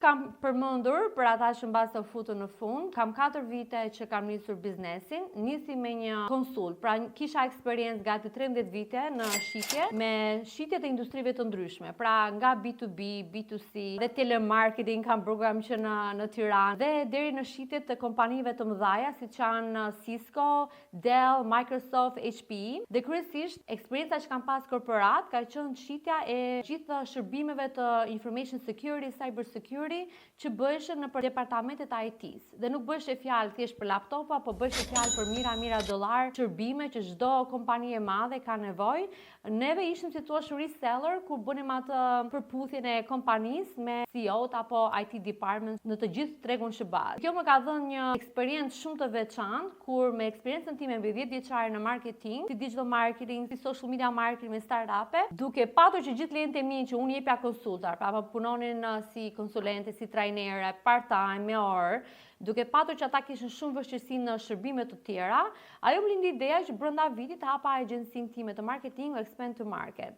Kam përmendur për ata që mbas të futën në fund, kam 4 vite që kam nisur biznesin, nisi me një konsult, pra kisha eksperiencë gati 13 vite në shitje, me shitje të industrive të ndryshme, pra nga B2B, B2C, dhe telemarketing kam program që në Tiranë, dhe deri në shitje të kompanive të mëdhaja, si që janë Cisco, Dell, Microsoft, HPE, dhe kryesisht eksperienca që kam pas korporat ka qenë shitja e gjithë shërbimeve të information security, cyber security, që bëheshin në për departamentet IT-s. Dhe nuk bëheshe fjalë thjesht për laptopa, po bëheshe fjalë për mira dollar shërbime që çdo kompani e madhe ka nevojë. Neve ishim si thua reseller kur bënim atë përputhjen e kompanisë me CEO-t apo IT department në të gjithë tregun shërbaz. Kjo më ka dhënë një eksperiencë shumë të veçantë, kur me eksperiencën time mbi 10 vjeçare në marketing, si digital marketing, si social media marketing me startupe, duke patur që gjithë klientët e mi që unë jepja konsultar, pra punonin si konsulent, si trajnere, part-time, me orë, duke patur që ata kishin shumë vështirësi në shërbime të tjera, ajo më lindi ideja që brenda vitit hapa agjencinë time të marketing Expand to Market.